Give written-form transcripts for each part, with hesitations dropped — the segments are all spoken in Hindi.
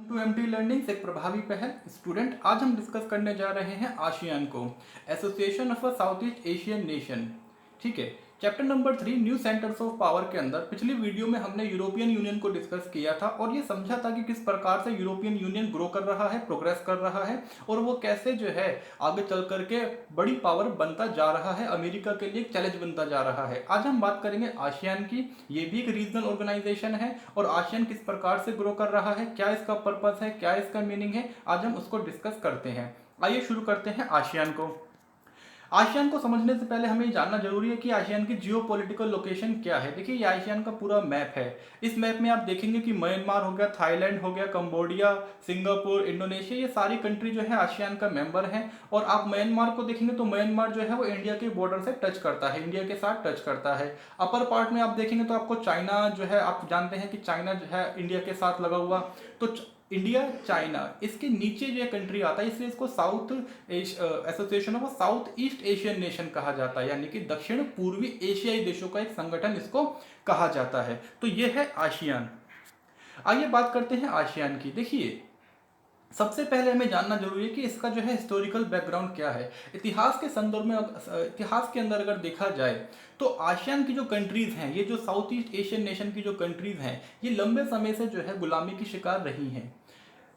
टू एमटी लर्निंग्स एक प्रभावी पहल स्टूडेंट। आज हम डिस्कस करने जा रहे हैं आसियान को, association of a South East Asian nation. ठीक है, chapter number 3 new centres of power के अंदर पिछली वीडियो में हमने यूरोपियन यूनियन को डिस्कस किया था और ये समझा था कि किस प्रकार से यूरोपियन यूनियन ग्रो कर रहा है, प्रोग्रेस कर रहा है और वो कैसे जो है आगे चल करके बड़ी पावर बनता जा रहा है, अमेरिका के लिए एक चैलेंज बनता जा रहा है। आज हम बात करेंगे आसियान की। ये भी एक रीजनल ऑर्गेनाइजेशन है और आसियान किस प्रकार से ग्रो कर रहा है, क्या इसका पर्पस है, क्या इसका मीनिंग है, आज हम उसको डिस्कस करते हैं। आइए शुरू करते हैं आसियान को। आसियान को समझने से पहले हमें जानना जरूरी है कि आसियान की जियोपॉलिटिकल लोकेशन क्या है। देखिए, ये आसियान का पूरा मैप है। इस मैप में आप देखेंगे कि म्यांमार हो गया, थाईलैंड हो गया, कंबोडिया, सिंगापुर, इंडोनेशिया, ये सारी कंट्री जो है आसियान का मेंबर है। और आप म्यांमार को देखेंगे तो म्यांमार जो है वो इंडिया के बॉर्डर से टच करता है, इंडिया के साथ टच करता है। अपर पार्ट में आप देखेंगे तो आपको चाइना जो है, आप जानते हैं कि चाइना जो है इंडिया के साथ लगा हुआ, तो इंडिया चाइना इसके नीचे जो कंट्री आता है, इसलिए इसको south association of South East Asian nation कहा जाता है, यानी कि दक्षिण पूर्वी एशियाई देशों का एक संगठन इसको कहा जाता है। तो यह है आसियान। आइए बात करते हैं आसियान की। देखिए, सबसे पहले हमें जानना जरूरी है कि इसका जो है हिस्टोरिकल बैकग्राउंड क्या है। इतिहास के संदर्भ में, इतिहास के अंदर अगर देखा जाए तो आसियान की जो कंट्रीज हैं, ये जो साउथ ईस्ट एशियन नेशन की जो कंट्रीज हैं, ये लंबे समय से जो है गुलामी की शिकार रही हैं।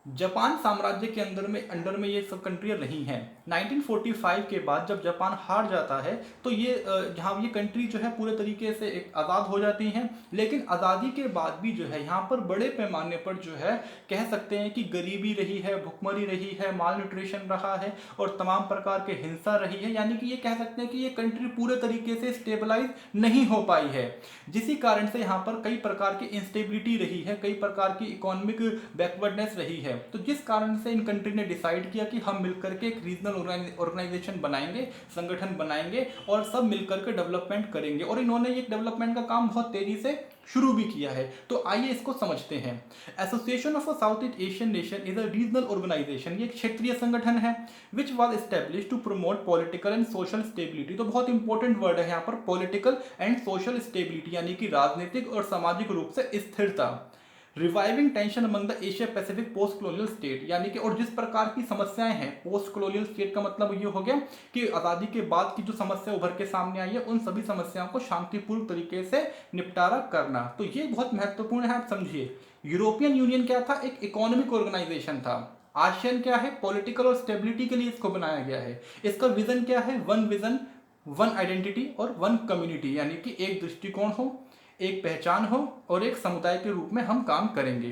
जापान साम्राज्य के अंडर में ये सब कंट्रियाँ रही हैं। 1945 के बाद जब जापान हार जाता है तो ये जहाँ ये कंट्री जो है पूरे तरीके से एक आज़ाद हो जाती हैं। लेकिन आज़ादी के बाद भी जो है यहाँ पर बड़े पैमाने पर जो है कह सकते हैं कि गरीबी रही है, भुखमरी रही है, माल न्यूट्रिशन रहा है और तमाम प्रकार के हिंसा रही है। यानी कि ये कह सकते हैं कि ये कंट्री पूरे तरीके से स्टेबलाइज नहीं हो पाई है, जिसी कारण से यहाँ पर कई प्रकार की इंस्टेबिलिटी रही है, कई प्रकार की इकोनॉमिक बैकवर्डनेस रही है। तो जिस कारण से इन कंट्री ने डिसाइड किया कि हम मिलकर के एक रीजनल ऑर्गेनाइजेशन बनाएंगे, संगठन बनाएंगे और सब मिलकर के डेवलपमेंट करेंगे। और इन्होंने ये डेवलपमेंट का काम बहुत तेजी से शुरू भी किया है। तो आइए इसको समझते हैं। Association of a South East Asian nation is a regional organisation. ये एक क्षेत्रीय संगठन है which was establish to promote political and social stability. तो बहुत इंपॉर्टेंट वर्ड है यहाँ पर, पॉलिटिकल एंड सोशल स्टेबिलिटी, यानी कि राजनीतिक और सामाजिक रूप से स्थिरता। Reviving tension among the Asia Pacific post colonial state, यानी कि और जिस प्रकार की समस्याएं हैं, पोस्ट कॉलोनियल स्टेट का मतलब ये हो गया कि आज़ादी के बाद की जो समस्या उभर के सामने आई है, उन सभी समस्याओं को शांतिपूर्ण तरीके से निपटारा करना। तो ये बहुत महत्वपूर्ण है, आप समझिए। यूरोपियन यूनियन क्या था? एक इकोनॉमिक ऑर्गेनाइजेशन था। आसियान क्या है? पॉलिटिकल और स्टेबिलिटी के लिए इसको बनाया गया है। इसका विजन क्या है? वन विजन, वन आइडेंटिटी और वन कम्युनिटी, यानी कि एक दृष्टिकोण हो, एक पहचान हो और एक समुदाय के रूप में हम काम करेंगे।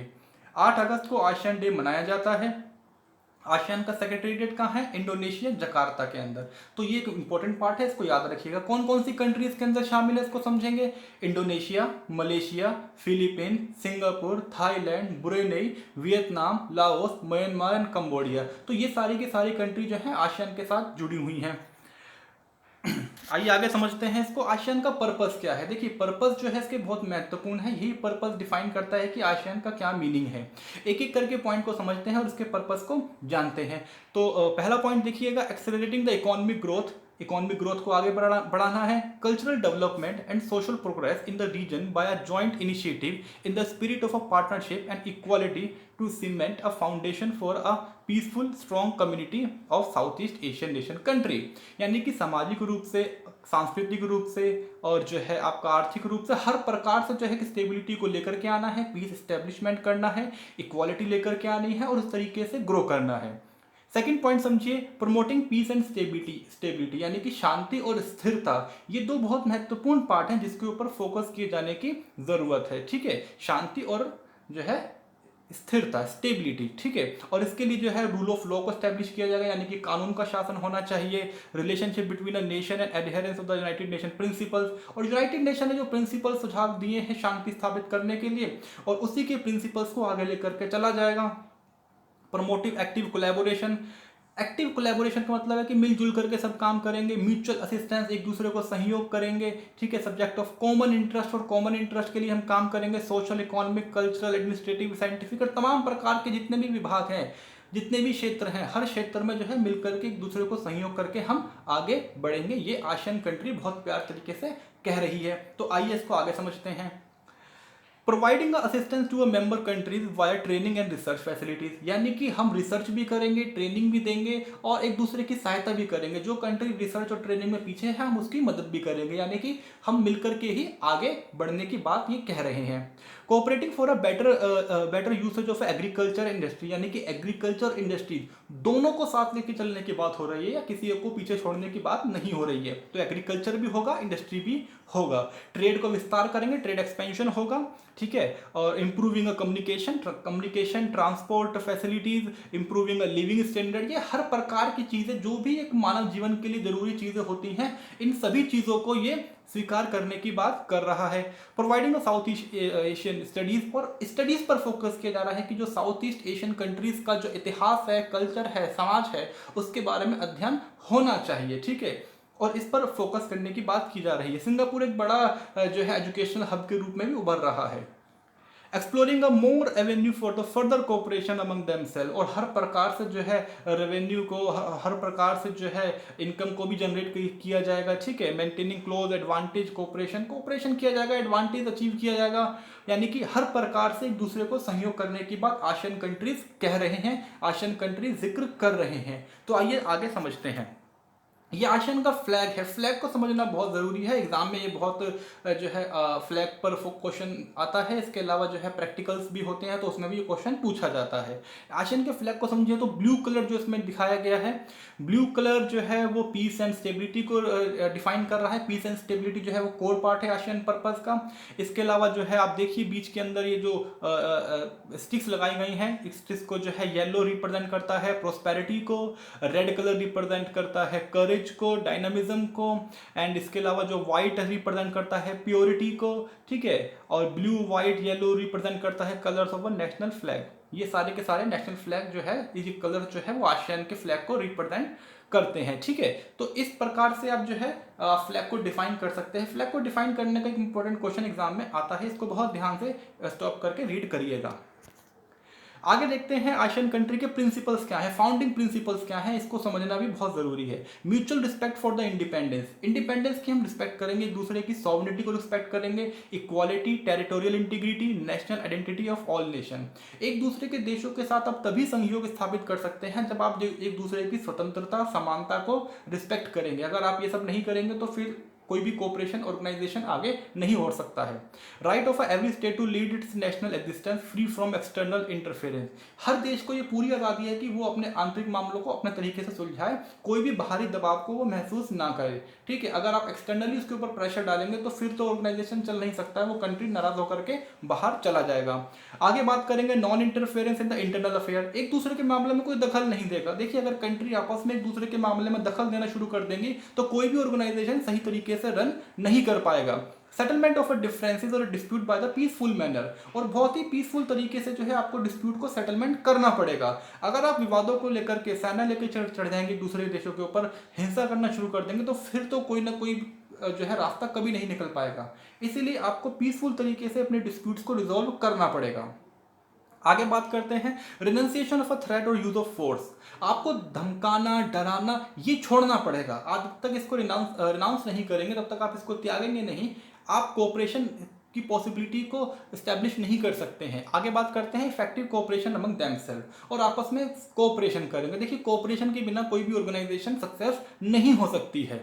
8 अगस्त को आसियान डे मनाया जाता है। आसियान का सेक्रेटरीट कहाँ है? इंडोनेशिया, जकार्ता के अंदर। तो ये एक इंपॉर्टेंट पार्ट है, इसको याद रखिएगा। कौन कौन सी कंट्रीज के अंदर शामिल है इसको समझेंगे। Indonesia, Malaysia, Philippine, Singapore, Thailand, Brunei, Vietnam, Laos, Myanmar and Cambodia. तो ये सारी की सारी कंट्री जो है आसियान के साथ जुड़ी हुई हैं। आइए आगे समझते हैं इसको। आसियान का पर्पस क्या है? देखिए, पर्पस जो है इसके बहुत महत्वपूर्ण है। यही पर्पस डिफाइन करता है कि आसियान का क्या मीनिंग है। एक एक करके पॉइंट को समझते हैं और इसके पर्पस को जानते हैं। तो पहला पॉइंट देखिएगा, accelerating the economic growth. Economic growth को आगे बढ़ाना है। Cultural development and social progress in the region by a joint initiative in the spirit of a partnership and equality to cement a foundation for a peaceful strong community of South East Asian nation country. यानी कि सामाजिक रूप से, सांस्कृतिक रूप से और जो है आपका आर्थिक रूप से हर प्रकार से जो है कि स्टेबिलिटी को लेकर के आना है, पीस एस्टेब्लिशमेंट करना है, इक्वालिटी लेकर के आनी है और उस तरीके से ग्रो करना है। सेकंड पॉइंट समझिए, प्रमोटिंग पीस एंड स्टेबिलिटी, यानी कि शांति और स्थिरता। ये दो बहुत महत्वपूर्ण पार्ट हैं जिसके ऊपर फोकस किए जाने की जरूरत है। ठीक है, शांति और जो है स्थिरता, स्टेबिलिटी। ठीक है, और इसके लिए जो है रूल ऑफ लॉ को स्टैब्लिश किया जाएगा, यानी कि कानून का शासन होना चाहिए। Relationship between a nation and adherence of the United nation principles. और यूनाइटेड नेशन ने जो प्रिंसिपल सुझाव दिए हैं शांति स्थापित करने के लिए, और उसी के प्रिंसिपल्स को आगे लेकर के चला जाएगा। Promotive active collaboration. Active collaboration का मतलब है कि मिलजुल करके सब काम करेंगे, म्यूचुअल असिस्टेंस, एक दूसरे को सहयोग करेंगे। ठीक है, सब्जेक्ट ऑफ कॉमन इंटरेस्ट, और कॉमन इंटरेस्ट के लिए हम काम करेंगे। Social, economic, cultural, administrative, scientific और तमाम प्रकार के जितने भी विभाग हैं, जितने भी क्षेत्र हैं, हर क्षेत्र में जो है मिलकर के एक दूसरे को सहयोग करके हम आगे बढ़ेंगे। ये आसियान कंट्री बहुत प्यार तरीके से कह रही है। तो आइए इसको आगे समझते हैं। Providing assistance to a member countries via training and research facilities, यानी कि हम रिसर्च भी करेंगे, ट्रेनिंग भी देंगे और एक दूसरे की सहायता भी करेंगे। जो कंट्री रिसर्च और ट्रेनिंग में पीछे है हम उसकी मदद भी करेंगे, यानी कि हम मिलकर के ही आगे बढ़ने की बात ये कह रहे हैं। Cooperating for a better usage of agriculture industry, यानी कि एग्रीकल्चर इंडस्ट्रीज दोनों को साथ लेके चलने की बात हो रही है, या किसी एक को पीछे छोड़ने की बात नहीं हो रही है। तो एग्रीकल्चर भी होगा, इंडस्ट्री भी होगा। ट्रेड को विस्तार करेंगे, ट्रेड एक्सपेंशन होगा, ठीक है। और improving communication transport facilities, improving living standard, ये हर प्रकार की चीजें जो भी एक मानव जीवन के लिए जरूरी चीजें होती हैं, इन सभी चीजों को ये स्वीकार करने की बात कर रहा है। Providing south East Asian studies, और स्टडीज पर फोकस किया जा रहा है कि जो साउथ ईस्ट एशियन कंट्रीज का जो इतिहास है, कल्चर है, समाज है, उसके बारे में अध्ययन होना चाहिए, ठीक है। और इस पर फोकस करने की बात की जा रही है। सिंगापुर एक बड़ा जो है एजुकेशनल हब के रूप में भी उभर रहा है। Exploring a more avenue for the further cooperation among themselves, और हर प्रकार से जो है रेवेन्यू को, हर प्रकार से जो है इनकम को भी जनरेट किया जाएगा, ठीक है। मेंटेनिंग क्लोज एडवांटेज कोऑपरेशन किया जाएगा, एडवांटेज अचीव किया जाएगा, यानी कि हर प्रकार से एक दूसरे को सहयोग करने की बात आशियन कंट्रीज कह रहे हैं, आशियन कंट्रीज जिक्र कर रहे हैं। तो आइए आगे समझते हैं। ये आशियन का फ्लैग है, फ्लैग को समझना बहुत ज़रूरी है। एग्जाम में ये बहुत जो है फ्लैग पर क्वेश्चन आता है। इसके अलावा जो है प्रैक्टिकल्स भी होते हैं, तो उसमें भी ये क्वेश्चन पूछा जाता है। आशियन के फ्लैग को समझिए तो ब्लू कलर जो इसमें दिखाया गया है, ब्लू कलर जो है वो पीस एंड स्टेबिलिटी को डिफाइन कर रहा है। पीस एंड स्टेबिलिटी जो है वो कोर पार्ट है आशियन पर्पस का। इसके अलावा जो है आप देखिए बीच के अंदर ये जो स्टिक्स लगाई गई हैं, स्टिक्स को जो है येलो रिप्रेजेंट करता है प्रोस्पेरिटी को, रेड कलर रिप्रेजेंट करता है करेज को, डायनामिज्म को, एंड इसके अलावा जो व्हाइट रिप्रेजेंट करता है प्योरिटी को, ठीक है। और ब्लू व्हाइट येलो रिप्रेजेंट करता है colours of a national flag. ये सारे के सारे नेशनल फ्लैग जो है, ये कलर जो है वो आशियान के फ्लैग को रिप्रेजेंट करते हैं, ठीक है। तो इस प्रकार से आप जो है फ्लैग को डिफाइन कर सकते हैं। फ्लैग को डिफाइन करने का एक इंपॉर्टेंट क्वेश्चन एग्जाम में आता है, इसको बहुत ध्यान से स्टॉप करके रीड करिएगा। आगे देखते हैं आशियन कंट्री के प्रिंसिपल्स क्या है, फाउंडिंग प्रिंसिपल्स क्या है, इसको समझना भी बहुत जरूरी है। Mutual respect for the independence, independence की हम रिस्पेक्ट करेंगे, एक दूसरे की सॉवरेनिटी को रिस्पेक्ट करेंगे। Equality, territorial integrity, national identity of all nation, एक दूसरे के देशों के साथ आप तभी सहयोग स्थापित कर सकते हैं जब आप एक दूसरे की स्वतंत्रता, समानता को रिस्पेक्ट करेंगे। अगर आप ये सब नहीं करेंगे तो फिर कोई भी कोऑपरेशन ऑर्गेनाइजेशन आगे नहीं हो सकता है। Right of every state to lead its national existence free from external interference, हर देश को ये पूरी आज़ादी है कि वो अपने आंतरिक मामलों को अपने तरीके से सुलझाए, कोई भी बाहरी दबाव को वो महसूस ना करे, ठीक है। अगर आप एक्सटर्नली उसके ऊपर प्रेशर डालेंगे तो फिर तो ऑर्गेनाइजेशन चल नहीं सकता है, वो कंट्री नाराज होकर के बाहर चला जाएगा। आगे बात करेंगे non interference in the internal affair, एक दूसरे के मामले में कोई दखल नहीं देगा। देखिए अगर कंट्री आपस में एक दूसरे के मामले में दखल देना शुरू कर देंगी तो कोई भी ऑर्गेनाइजेशन सही तरीके से रन नहीं कर पाएगा। सेटलमेंट ऑफ अ डिफरेंसेस और dispute by the peaceful manner, और बहुत ही पीसफुल तरीके से जो है आपको डिस्प्यूट को सेटलमेंट करना पड़ेगा। अगर आप विवादों को लेकर के सेना लेकर चढ़ जाएंगे दूसरे देशों के ऊपर, हिंसा करना शुरू कर देंगे, तो फिर तो कोई ना कोई जो है रास्ता कभी नहीं निकल पाएगा। इसीलिए आपको पीसफुल तरीके से अपने डिस्प्यूट्स को रिजॉल्व करना पड़ेगा। आगे बात करते हैं रिनंसिएशन ऑफ अ थ्रेट और यूज ऑफ फोर्स, आपको धमकाना, डराना ये छोड़ना पड़ेगा। आज तक इसको रिनाउंस नहीं करेंगे तब तक आप इसको त्यागेंगे नहीं, आप कोऑपरेशन की पॉसिबिलिटी को एस्टेब्लिश नहीं कर सकते हैं। आगे बात करते हैं इफेक्टिव कोऑपरेशन अमंग देमसेल्फ, और आपस में कोऑपरेशन करेंगे। देखिए कोऑपरेशन के बिना कोई भी ऑर्गेनाइजेशन सक्सेस नहीं हो सकती है।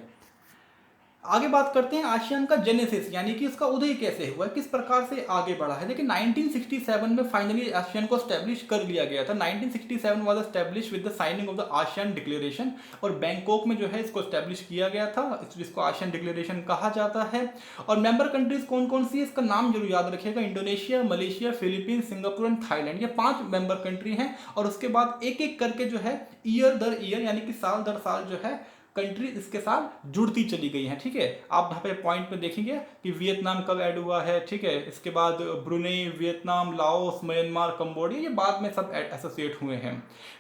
आगे बात करते हैं आशियान का जेनेसिस, यानी कि इसका उदय कैसे हुआ है, किस प्रकार से आगे बढ़ा है। देखिए 1967 में फाइनली आशियान को स्टैब्लिश कर लिया गया था। 1967 was establish with the signing off the ASEAN declaration, और बैंकॉक में जो है इसको स्टैब्लिश किया गया था, जिसको आशियान डिक्लेरेशन कहा जाता है। और मेंबर कंट्रीज कौन कौन सी है, इसका नाम जरूर याद रखिएगा, Indonesia, Malaysia, Philippines, Singapore and Thailand, ये 5 मेंबर कंट्री हैं। और उसके बाद एक एक करके जो है ईयर दर ईयर, यानी कि साल दर साल जो है कंट्री इसके साथ जुड़ती चली गई हैं, ठीक है। आप यहाँ पे पॉइंट में देखेंगे कि वियतनाम कब ऐड हुआ है, ठीक है। इसके बाद Brunei, Vietnam, Laos, Myanmar, Cambodia, ये बाद में सब एसोसिएट हुए हैं।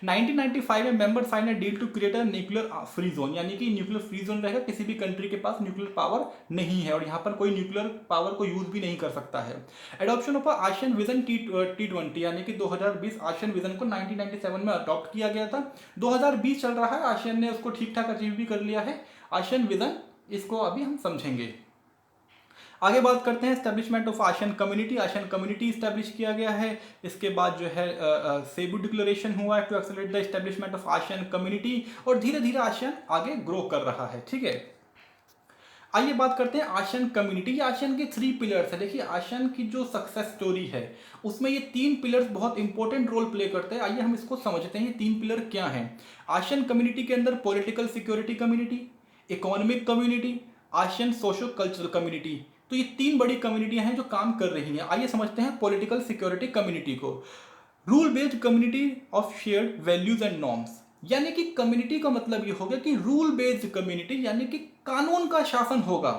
1995 में member sign a deal to create a nuclear free zone, यानी कि न्यूक्लियर फ्री जोन रहेगा, किसी भी कंट्री के पास न्यूक्लियर पावर नहीं है और यहाँ पर कोई न्यूक्लियर पावर को यूज भी नहीं कर सकता है। Adoption of Asian vision T20, यानी कि 2020 आशियन विजन को 1997 में अडॉप्ट किया गया था। 2020 चल रहा है, आशियन ने उसको ठीक ठाक अचीव भी कर लिया है। आशियन विजन इसको अभी हम समझेंगे। आगे बात करते हैं establishment of ASEAN community. ASEAN community establish किया गया है। इसके बाद जो है सेबू डिक्लेरेशन हुआ है to accelerate the establishment of ASEAN community, और धीरे धीरे आशियन आगे ग्रो कर रहा है। ठीक है, आइए बात करते हैं आशियन कम्युनिटी। आशियन के 3 पिलर्स है। देखिए आशियन की जो सक्सेस स्टोरी है उसमें ये 3 पिलर्स बहुत इंपॉर्टेंट रोल प्ले करते हैं। आइए हम इसको समझते हैं ये 3 पिलर क्या हैं। आशियन कम्युनिटी के अंदर political security community, economic community, ASEAN socio cultural community. तो ये 3 बड़ी कम्युनिटियां हैं जो काम कर रही हैं। आइए समझते हैं पॉलिटिकल सिक्योरिटी कम्युनिटी को। Rule based community of shared values and norms, यानी कि कम्युनिटी का मतलब ये हो गया कि रूल बेस्ड कम्युनिटी, यानी कि कानून का शासन होगा।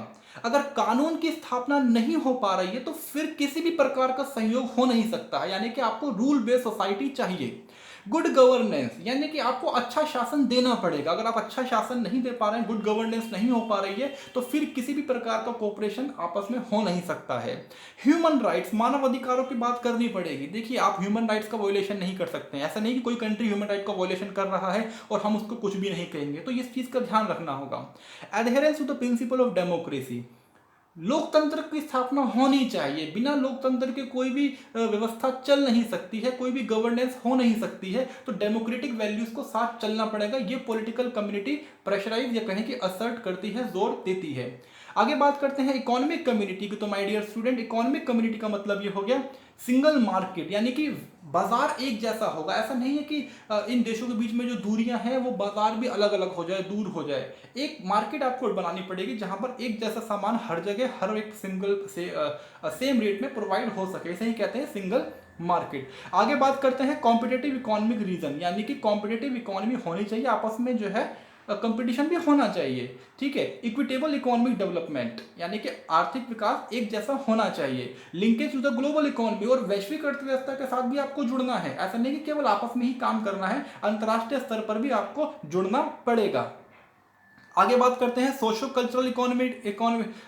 अगर कानून की स्थापना नहीं हो पा रही है तो फिर किसी भी प्रकार का सहयोग हो नहीं सकता है, यानी कि आपको रूल बेस्ड सोसाइटी चाहिए। गुड गवर्नेंस, यानी कि आपको अच्छा शासन देना पड़ेगा। अगर आप अच्छा शासन नहीं दे पा रहे हैं, गुड गवर्नेंस नहीं हो पा रही है, तो फिर किसी भी प्रकार का कोऑपरेशन आपस में हो नहीं सकता है। ह्यूमन राइट्स, मानव अधिकारों की बात करनी पड़ेगी। देखिए आप ह्यूमन राइट्स का वॉयलेशन नहीं कर सकते हैं। ऐसा नहीं कि कोई कंट्री ह्यूमन राइट का वॉयलेशन कर रहा है और हम उसको कुछ भी नहीं कहेंगे, तो इस चीज का ध्यान रखना होगा। Adherence to the principle of democracy, लोकतंत्र की स्थापना होनी चाहिए। बिना लोकतंत्र के कोई भी व्यवस्था चल नहीं सकती है, कोई भी गवर्नेंस हो नहीं सकती है। तो डेमोक्रेटिक वैल्यूज को साथ चलना पड़ेगा। ये पॉलिटिकल कम्युनिटी प्रेशराइज या कहें कि असर्ट करती है, जोर देती है। आगे बात करते हैं इकोनॉमिक कम्युनिटी की। तो my dear student, economic community का मतलब ये हो गया सिंगल मार्केट, यानी कि बाजार एक जैसा होगा। ऐसा नहीं है कि इन देशों के बीच में जो दूरियां हैं वो बाजार भी अलग अलग हो जाए, दूर हो जाए। एक मार्केट आपको बनानी पड़ेगी जहां पर एक जैसा सामान हर जगह हर एक सिंगल से सेम रेट में प्रोवाइड हो सके। इसे ही कहते हैं सिंगल मार्केट। आगे बात करते हैं कॉम्पिटेटिव इकोनॉमिक रीजन, यानी कि कॉम्पिटेटिव इकोनॉमी होनी चाहिए, आपस में जो है कंपटीशन भी होना चाहिए। ठीक है, इक्विटेबल इकोनॉमिक डेवलपमेंट, यानी कि आर्थिक विकास एक जैसा होना चाहिए। Linkage to the global economy, और वैश्विक अर्थव्यवस्था के साथ भी आपको जुड़ना है। ऐसा नहीं कि केवल आपस में ही काम करना है, अंतरराष्ट्रीय स्तर पर भी आपको जुड़ना पड़ेगा। आगे बात करते हैं सोशो कल्चरल इकोनॉमी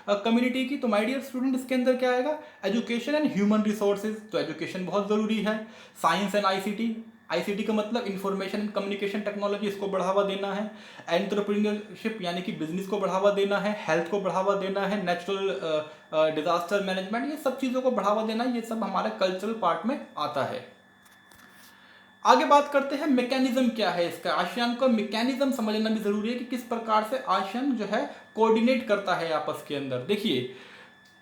कम्युनिटी की। तो माय डियर स्टूडेंट, इसके अंदर क्या आएगा? एजुकेशन एंड ह्यूमन रिसोर्सेज, तो एजुकेशन बहुत जरूरी है। साइंस एंड आईसीटी, आईसीटी का मतलब इंफॉर्मेशन एंड कम्युनिकेशन टेक्नोलॉजी, इसको बढ़ावा देना है। एंटरप्रेन्योरशिप, यानी कि बिजनेस को बढ़ावा देना है। हेल्थ को बढ़ावा देना है। नेचुरल डिजास्टर मैनेजमेंट, ये सब चीज़ों को बढ़ावा देना, ये सब हमारे कल्चरल पार्ट में आता है। आगे बात करते हैं मैकेनिज्म क्या है इसका। आसियान का मैकेनिज्म समझना भी जरूरी है कि किस प्रकार से आसियान जो है कोऑर्डिनेट करता है आपस के अंदर। देखिए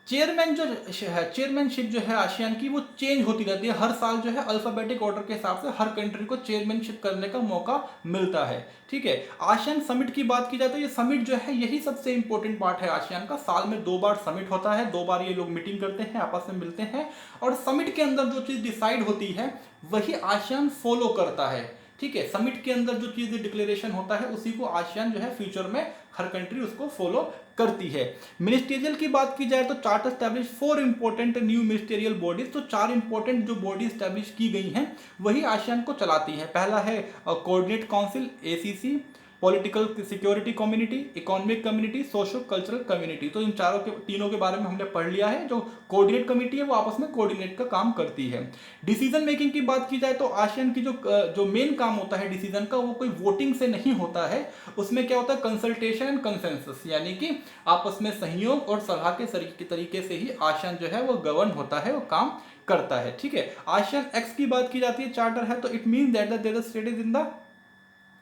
चेयरमैन जो है, चेयरमैनशिप जो है आसियान की, वो चेंज होती रहती है। हर साल जो है अल्फाबेटिक ऑर्डर के हिसाब से हर कंट्री को चेयरमैनशिप करने का मौका मिलता है। ठीक है, आसियान समिट की बात की जाए तो ये समिट जो है यही सबसे इंपॉर्टेंट पार्ट है आसियान का। साल में 2 बार समिट होता है, 2 बार ये लोग मीटिंग करते हैं, आपस में मिलते हैं, और समिट के अंदर जो चीज डिसाइड होती है वही आसियान फॉलो करता है। ठीक है, समिट के अंदर जो चीज डिक्लेरेशन होता है उसी को आसियान जो है फ्यूचर में हर कंट्री उसको फॉलो करती है। मिनिस्टेरियल की बात की जाए तो chart establish 4 important new ministerial bodies. तो 4 इंपॉर्टेंट जो बॉडी एस्टैब्लिश की गई हैं वही आसियान को चलाती हैं। पहला है coordinate council ACC, political security community, economic community, socio cultural community. तो इन तीनों के बारे में हमने पढ़ लिया है। जो कोऑर्डिनेट कमेटी है वो आपस में कोऑर्डिनेट का काम करती है। डिसीजन मेकिंग की बात की जाए तो आसियान की जो मेन काम होता है डिसीजन का, वो कोई वोटिंग से नहीं होता है। उसमें क्या होता है? कंसल्टेशन एंड कंसेंसस, यानी कि आपस में सहयोग और सलाह के तरीके से ही आसियान जो है वो गवर्न होता है, वो काम करता है। ठीक है, आसियान एक्ट की बात की जाती है, चार्टर है, तो it mean that there is stated in the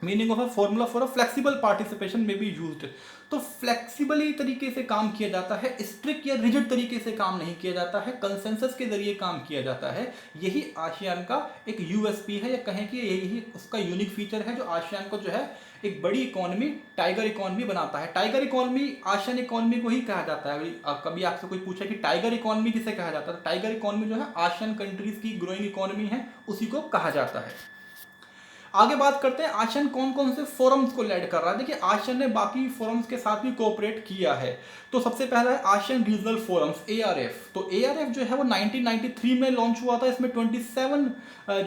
meaning of a formula for a flexible participation में बी यूज्ड। तो फ्लेक्सिबली तरीके से काम किया जाता है, स्ट्रिक्ट या रिजिड तरीके से काम नहीं किया जाता है, कंसेंसस के जरिए काम किया जाता है। यही आसियान का एक यूएसपी है, या कहें कि यही उसका यूनिक फीचर है जो आसियान को जो है एक बड़ी इकोनॉमी, टाइगर इकोनॉमी बनाता है। टाइगर इकोनॉमी आसियान इकोनॉमी को ही कहा जाता है। कभी आपसे कोई पूछे कि टाइगर इकोनॉमी किसे कहा जाता है, तो टाइगर इकोनॉमी जो है आसियान कंट्रीज की ग्रोइंग इकोनॉमी है, उसी को कहा जाता है। आगे बात करते हैं आसियान कौन कौन से फोरम्स को लीड कर रहा है। देखिए आसियान ने बाकी फोरम्स के साथ भी कोऑपरेट किया है। तो सबसे पहला है आसियान रीजनल फोरम्स, एआरएफ। तो एआरएफ जो है वो 1993 में लॉन्च हुआ था। इसमें 27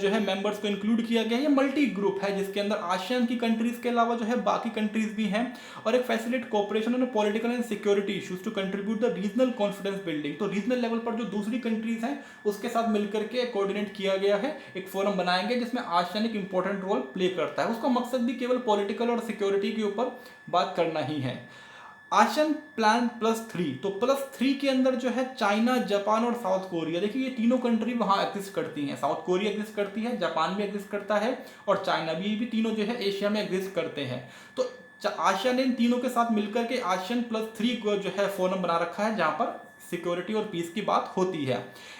जो है मेंबर्स को इंक्लूड किया गया है। ये मल्टी ग्रुप है जिसके अंदर आसियान की कंट्रीज के अलावा जो है बाकी कंट्रीज भी हैं, और एक facilitate cooperation on political and security issues to contribute the regional confidence building. तो रीजनल लेवल पर जो दूसरी कंट्रीज हैं उसके साथ मिलकर के कोऑर्डिनेट किया गया है, एक फोरम बनाएंगे जिसमें आसियान एक इंपॉर्टेंट रोल प्ले करता है। उसका मकसद भी केवल पॉलिटिकल और सिक्योरिटी के ऊपर बात करना ही है। आशियन प्लान +3, तो +3 के अंदर जो है चाइना, जापान और साउथ कोरिया, देखिए ये तीनों कंट्री वहाँ एग्जिस्ट करती हैं। साउथ कोरिया एग्जिस्ट करती है, जापान भी एग्जिस्ट करता है और चाइना भी तीनों जो है एशिया में एग्जिस्ट करते हैं। तो आशिया ने इन तीनों के साथ मिलकर के आशियन +3 को जो है फोरम बना रखा है, जहाँ पर सिक्योरिटी और पीस की बात होती है।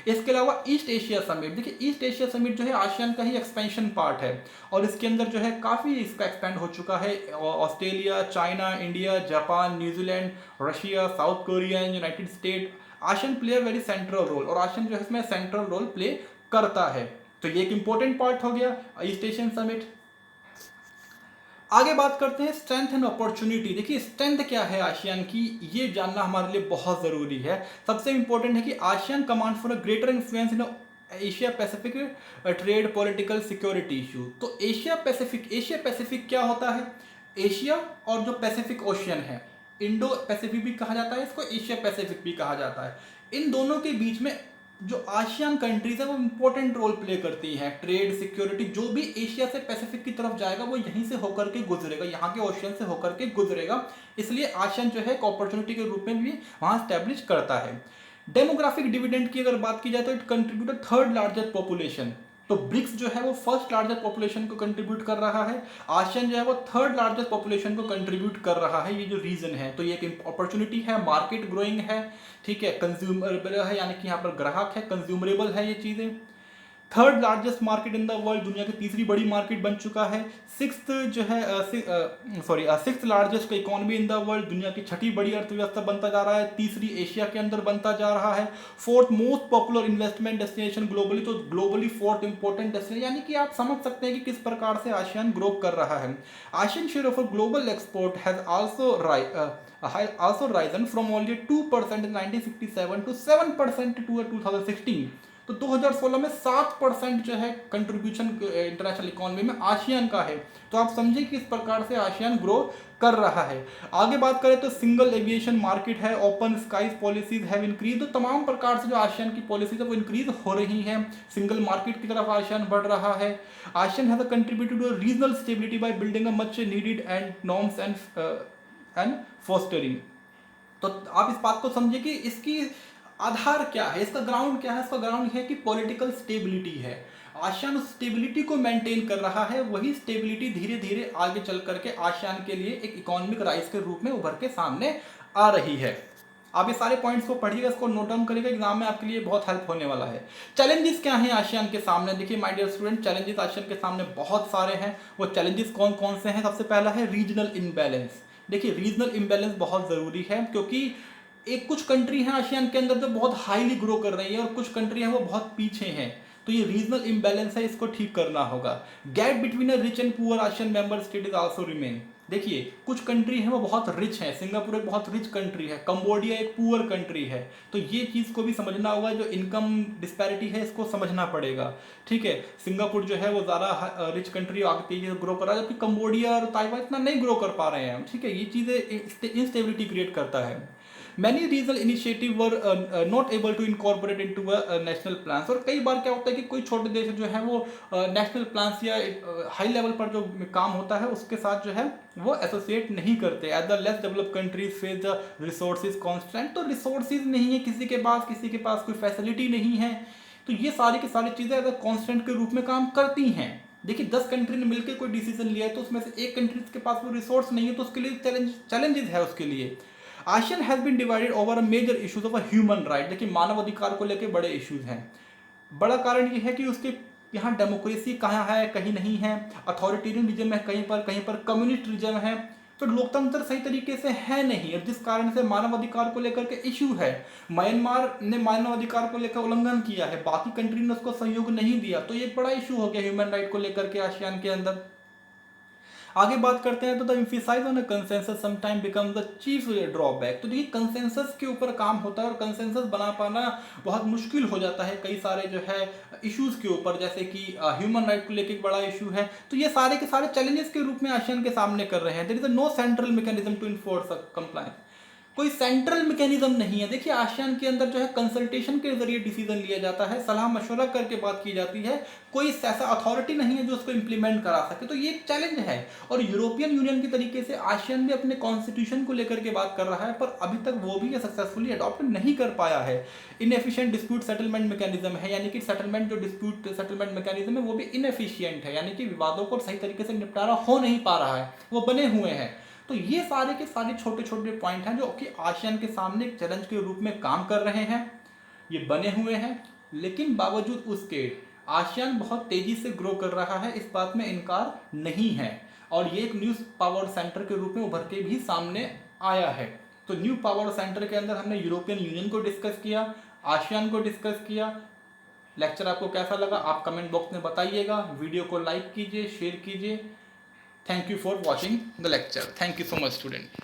इसके अलावा ईस्ट एशिया समिट, देखिए ईस्ट एशिया समिट जो है आसियान का ही एक्सपेंशन पार्ट है और इसके अंदर जो है काफ़ी इसका एक्सपेंड हो चुका है। Australia, China, India, Japan, New Zealand, Russia, South Korea and United State, ASEAN play very central role और आसियान जो है इसमें सेंट्रल रोल प्ले करता है। तो ये एक इंपॉर्टेंट पार्ट हो गया ईस्ट एशियन समिट। आगे बात करते हैं स्ट्रेंथ एंड अपॉर्चुनिटी। देखिए स्ट्रेंथ क्या है आसियान की, ये जानना हमारे लिए बहुत ज़रूरी है। सबसे इंपॉर्टेंट है कि ASEAN command for a greater influence in Asia Pacific trade, political, security issue. तो एशिया पैसिफिक क्या होता है? एशिया और जो पैसिफिक ओशियन है, इंडो पैसिफिक भी कहा जाता है इसको, एशिया पैसिफिक भी कहा जाता है। इन दोनों के बीच में जो आसियान कंट्रीज है वो इंपॉर्टेंट रोल प्ले करती हैं। ट्रेड, सिक्योरिटी, जो भी एशिया से पैसिफिक की तरफ जाएगा वो यहीं से होकर के गुजरेगा, यहाँ के ओशियन से होकर के गुजरेगा। इसलिए आसियान जो है एक अपॉर्चुनिटी के रूप में भी वहाँ स्टैब्लिश करता है। डेमोग्राफिक डिविडेंड की अगर बात की जाए तो it contribute third largest population. तो ब्रिक्स जो है वो फर्स्ट लार्जेस्ट पॉपुलेशन को कंट्रीब्यूट कर रहा है, आसियान जो है वो थर्ड लार्जेस्ट पॉपुलेशन को कंट्रीब्यूट कर रहा है। ये जो रीजन है, तो ये एक अपॉर्चुनिटी है, मार्केट ग्रोइंग है, ठीक है, कंज्यूमरेबल है, यानी कि यहाँ पर ग्राहक है, कंज्यूमरेबल है ये चीज़ें। Third largest market in the world, दुनिया की तीसरी बड़ी मार्केट बन चुका है। सिक्स्थ जो है sixth largest economy in the world, दुनिया की छठी बड़ी अर्थव्यवस्था बनता जा रहा है, तीसरी एशिया के अंदर बनता जा रहा है। Fourth most popular investment destination globally, तो ग्लोबली फोर्थ इंपॉर्टेंट डेस्टिनेशन, यानी कि आप समझ सकते हैं कि किस प्रकार से आसियान ग्रो कर रहा है। ASEAN share of global export has also risen from only 2% in 1967 to 7% to 2016। तो 2016 में 7% जो है कंट्रीब्यूशन इंटरनेशनल इकोनॉमी में आसियान का है। तो आप समझिए कि इस प्रकार से आसियान ग्रो कर रहा है। आगे बात करें तो सिंगल एविएशन मार्केट है, open skies policies have increase. तो तमाम प्रकार से जो आसियान की पॉलिसीज है वो इंक्रीज हो रही हैं, सिंगल मार्केट की तरफ आसियान बढ़ रहा है। ASEAN has contributed to regional stability by building a much needed and norms and fostering. तो आप इस बात को समझिए कि इसकी आधार क्या है, इसका ग्राउंड क्या है? इसका ग्राउंड है कि पॉलिटिकल स्टेबिलिटी है। आसियान उस स्टेबिलिटी को मेंटेन कर रहा है, वही स्टेबिलिटी धीरे धीरे आगे चल करके आसियान के लिए एक इकोनॉमिक राइज के रूप में उभर के सामने आ रही है। आप ये सारे पॉइंट्स को पढ़िएगा, इसको नोट डाउन करिएगा, एग्जाम में आपके लिए बहुत हेल्प होने वाला है। चैलेंजेस क्या हैं आसियान के सामने? देखिए my dear student, challenges ASEAN के सामने बहुत सारे हैं। वो चैलेंजेस कौन कौन से हैं? सबसे पहला है रीजनल इम्बैलेंस। देखिए रीजनल इम्बैलेंस बहुत ज़रूरी है, क्योंकि एक कुछ कंट्री हैं आसियान के अंदर जो बहुत हाईली ग्रो कर रही है और कुछ कंट्री हैं वो बहुत पीछे हैं। तो ये रीजनल इम्बैलेंस है, इसको ठीक करना होगा। Gap between a rich and poor ASEAN member state is also remain. देखिए कुछ कंट्री है वो बहुत रिच है, सिंगापुर एक बहुत रिच कंट्री है, कंबोडिया एक पुअर कंट्री है। तो ये चीज़ को भी समझना होगा, जो इनकम डिस्पैरिटी है इसको समझना पड़ेगा, ठीक है। सिंगापुर जो है वो ज़्यादा रिच कंट्री आगे तेजी से ग्रो कर रहा है, जबकि कंबोडिया और ताइवान इतना नहीं ग्रो कर पा रहे हैं, ठीक है। ये चीज़ें इंस्टेबिलिटी क्रिएट करता है। Many regional initiative were not able to incorporate into a national plans। और कई बार क्या होता है कि कोई छोटे देश जो है वो नेशनल प्लान्स या हाई लेवल पर जो काम होता है उसके साथ जो है वो एसोसिएट नहीं करते। As the less developed countries face the resources constant. तो रिसोर्सेज नहीं है किसी के पास कोई फैसिलिटी नहीं है, तो ये सारी की सारी चीज़ें एज अ कॉन्स्टेंट के रूप में काम करती हैं। देखिए 10 कंट्री ने मिलकर कोई डिसीजन लिया है तो उसमें से एक कंट्री के पास वो रिसोर्स नहीं है, तो उसके लिए चैलेंजेस है उसके लिए। ASEAN has been divided over a major issues of a human right. देखिए मानव अधिकार को लेकर बड़े इश्यूज हैं। बड़ा कारण ये है कि उसके यहाँ डेमोक्रेसी कहाँ है, कहीं नहीं है, अथॉरिटेरियनिज्म है कहीं पर कम्युनिस्टिज्म है, तो लोकतंत्र सही तरीके से है नहीं, और जिस कारण से मानव अधिकार को लेकर के इशू है। म्यांमार ने मानव अधिकार को लेकर उल्लंघन किया है, बाकी कंट्री ने उसको सहयोग नहीं दिया, तो ये एक बड़ा इशू हो गया ह्यूमन राइट को लेकर के आसियान के अंदर। आगे बात करते हैं तो the emphasise on a consensus sometime becomes the chief drawback. तो देखिए कंसेंसस के ऊपर काम होता है और कंसेंसस बना पाना बहुत मुश्किल हो जाता है कई सारे जो है इश्यूज के ऊपर, जैसे कि ह्यूमन राइट को लेकर एक बड़ा इशू है। तो ये सारे के सारे चैलेंजेस के रूप में आसियान के सामने कर रहे हैं। There is no central mechanism to enforce compliance. कोई सेंट्रल मैकेनिज्म नहीं है। देखिए आसियान के अंदर जो है कंसल्टेशन के जरिए डिसीजन लिया जाता है, सलाह मशवरा करके बात की जाती है, कोई ऐसा अथॉरिटी नहीं है जो उसको इंप्लीमेंट करा सके। तो ये एक चैलेंज है और यूरोपियन यूनियन की तरीके से आसियान भी अपने कॉन्स्टिट्यूशन को लेकर के बात कर रहा है, पर अभी तक वो भी सक्सेसफुली अडॉप्ट नहीं कर पाया है। इनएफिशिएंट डिस्प्यूट सेटलमेंट मैकेनिज्म है, यानी कि सेटलमेंट जो डिस्प्यूट सेटलमेंट मैकेनिज्म है वो भी इनएफिशिएंट है, यानी कि विवादों को सही तरीके से निपटारा हो नहीं पा रहा है, वो बने हुए हैं। तो ये सारे के सारे छोटे छोटे पॉइंट हैं जो कि आसियान के सामने एक चैलेंज के रूप में काम कर रहे हैं, ये बने हुए हैं। लेकिन बावजूद उसके आसियान बहुत तेजी से ग्रो कर रहा है, इस बात में इनकार नहीं है, और ये एक न्यू पावर सेंटर के रूप में उभर के भी सामने आया है। तो न्यू पावर सेंटर के अंदर हमने यूरोपियन यूनियन को डिस्कस किया, आसियान को डिस्कस किया। लेक्चर आपको कैसा लगा आप कमेंट बॉक्स में बताइएगा, वीडियो को लाइक कीजिए, शेयर कीजिए। Thank you for watching the lecture. Thank you so much, student.